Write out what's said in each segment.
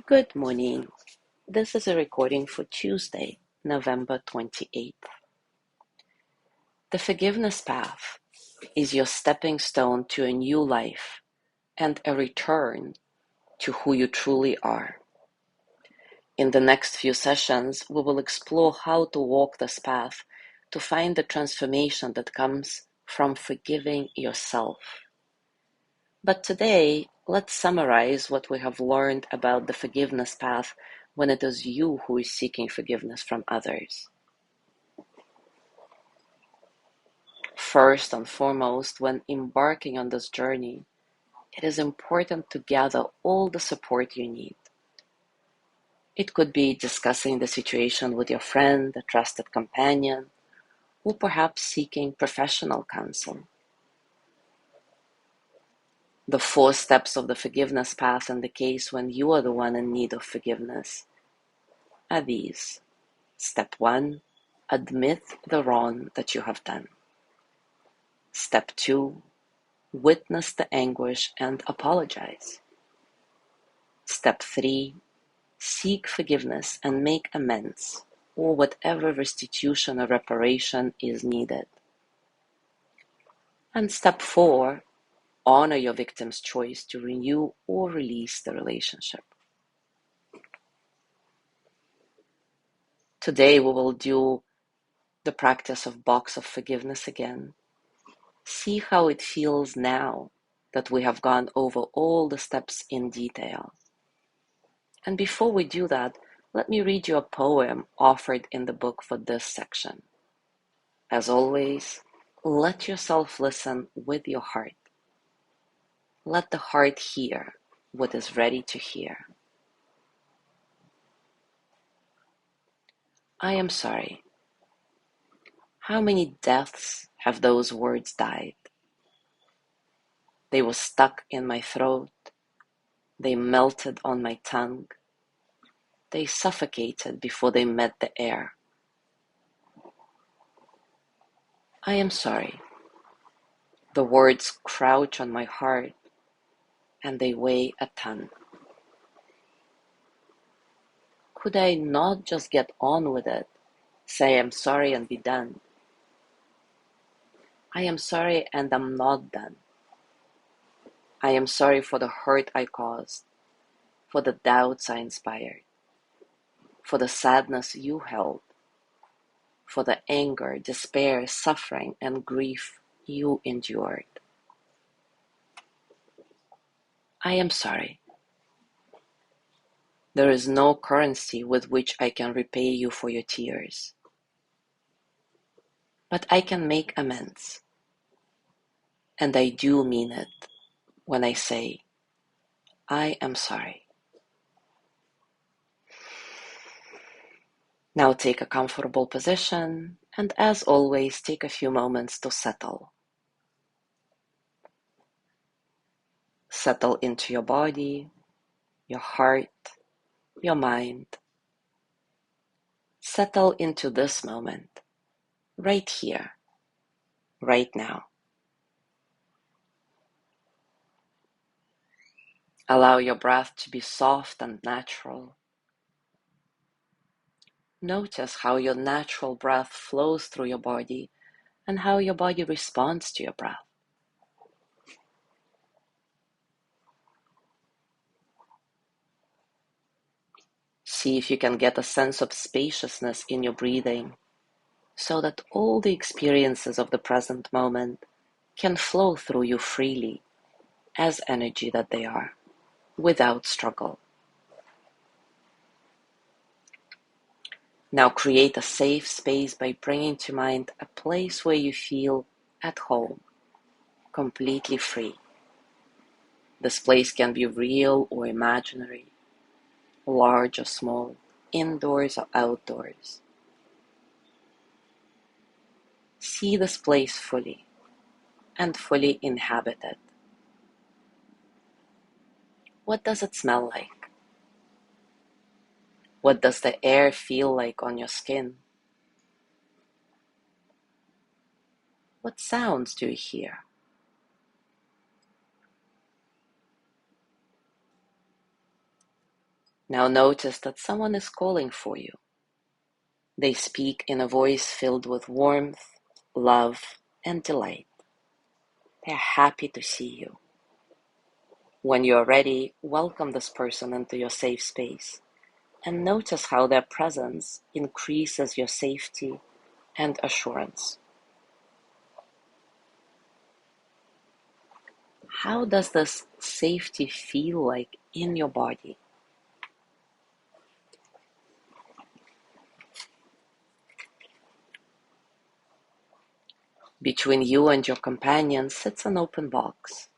Good morning. This is a recording for Tuesday, November 28th. The forgiveness path is your stepping stone to a new life and a return to who you truly are. In the next few sessions, we will explore how to walk this path to find the transformation that comes from forgiving yourself. But today, let's summarize what we have learned about the forgiveness path when it is you who is seeking forgiveness from others. First and foremost, when embarking on this journey, it is important to gather all the support you need. It could be discussing the situation with your friend, a trusted companion, or perhaps seeking professional counsel. The 4 steps of the forgiveness path in the case when you are the one in need of forgiveness are these. Step 1, admit the wrong that you have done. Step 2, witness the anguish and apologize. Step 3, seek forgiveness and make amends, or whatever restitution or reparation is needed. And step 4, honor your victim's choice to renew or release the relationship. Today we will do the practice of box of forgiveness again. See how it feels now that we have gone over all the steps in detail. And before we do that, let me read you a poem offered in the book for this section. As always, let yourself listen with your heart. Let the heart hear what is ready to hear. I am sorry. How many deaths have those words died? They were stuck in my throat. They melted on my tongue. They suffocated before they met the air. I am sorry. The words crouch on my heart and they weigh a ton. Could I not just get on with it, say I'm sorry and be done? I am sorry and I'm not done. I am sorry for the hurt I caused, for the doubts I inspired, for the sadness you held, for the anger, despair, suffering, and grief you endured. I am sorry. There is no currency with which I can repay you for your tears. But I can make amends. And I do mean it when I say, I am sorry. Now take a comfortable position, and as always, take a few moments to settle. Settle into your body, your heart, your mind. Settle into this moment, right here, right now. Allow your breath to be soft and natural. Notice how your natural breath flows through your body and how your body responds to your breath. See if you can get a sense of spaciousness in your breathing so that all the experiences of the present moment can flow through you freely as energy that they are, without struggle. Now create a safe space by bringing to mind a place where you feel at home, completely free. This place can be real or imaginary, large or small, indoors or outdoors. See this place fully and fully inhabited. What does it smell like? What does the air feel like on your skin? What sounds do you hear? Now notice that someone is calling for you. They speak in a voice filled with warmth, love, and delight. They're happy to see you. When you're ready, welcome this person into your safe space and notice how their presence increases your safety and assurance. How does this safety feel like in your body? Between you and your companion sits an open box.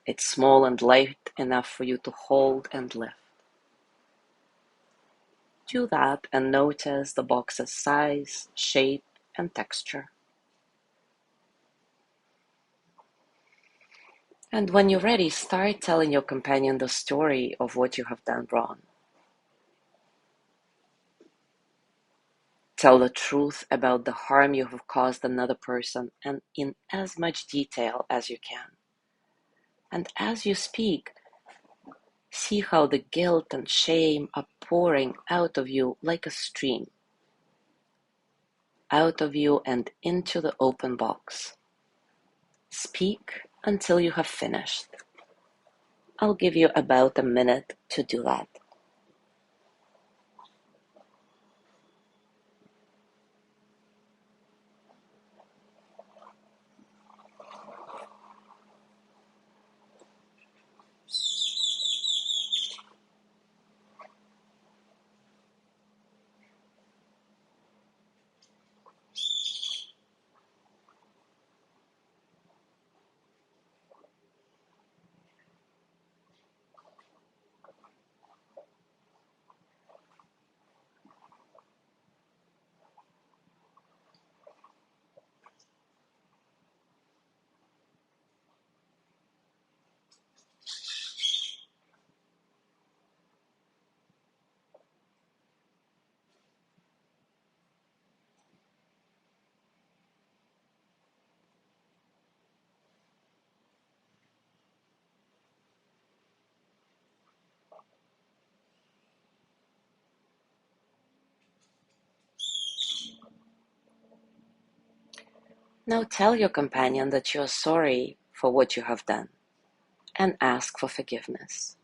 It's small and light enough for you to hold and lift. Do that and notice the box's size, shape, and texture. And when you're ready, start telling your companion the story of what you have done wrong. Tell the truth about the harm you have caused another person and in as much detail as you can. And as you speak, see how the guilt and shame are pouring out of you like a stream, out of you and into the open box. Speak until you have finished. I'll give you about a minute to do that. Now tell your companion that you are sorry for what you have done and ask for forgiveness.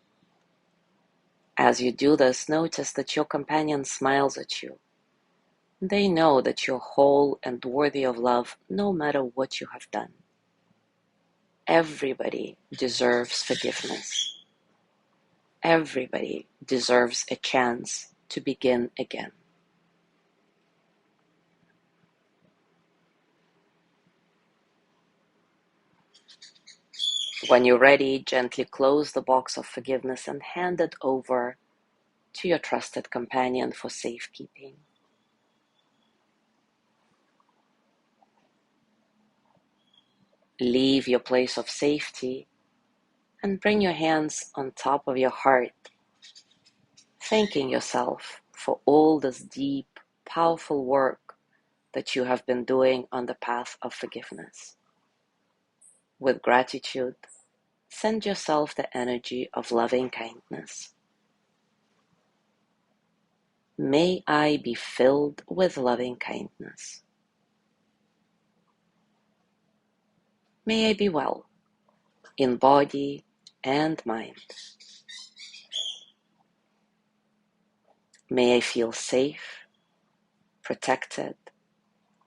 As you do this, notice that your companion smiles at you. They know that you're whole and worthy of love no matter what you have done. Everybody deserves forgiveness. Everybody deserves a chance to begin again. When you're ready, gently close the box of forgiveness and hand it over to your trusted companion for safekeeping. Leave your place of safety and bring your hands on top of your heart, thanking yourself for all this deep, powerful work that you have been doing on the path of forgiveness. With gratitude, send yourself the energy of loving kindness. May I be filled with loving kindness. May I be well in body and mind. May I feel safe, protected,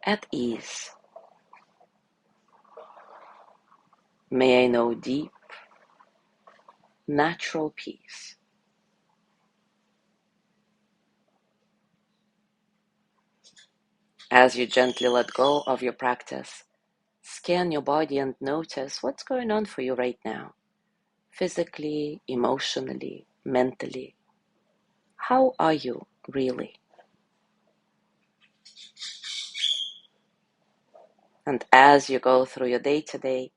at ease. May I know deep, natural peace. As you gently let go of your practice, scan your body and notice what's going on for you right now, physically, emotionally, mentally. How are you really? And as you go through your day to day,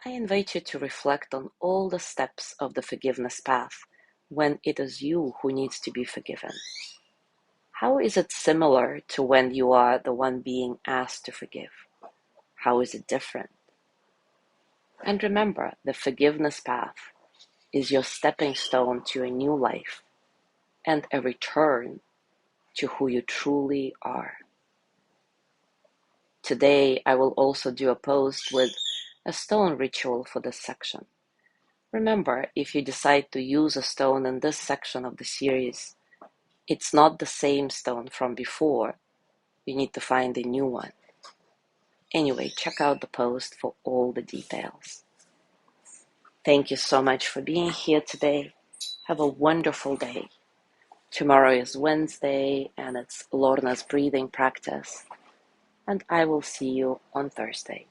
I invite you to reflect on all the steps of the forgiveness path when it is you who needs to be forgiven. How is it similar to when you are the one being asked to forgive? How is it different? And remember, the forgiveness path is your stepping stone to a new life, and a return to who you truly are. Today, I will also do a post with a stone ritual for this section. Remember, if you decide to use a stone in this section of the series, it's not the same stone from before. You need to find a new one. Anyway, check out the post for all the details. Thank you so much for being here today. Have a wonderful day. Tomorrow is Wednesday and it's Lorna's breathing practice. And I will see you on Thursday.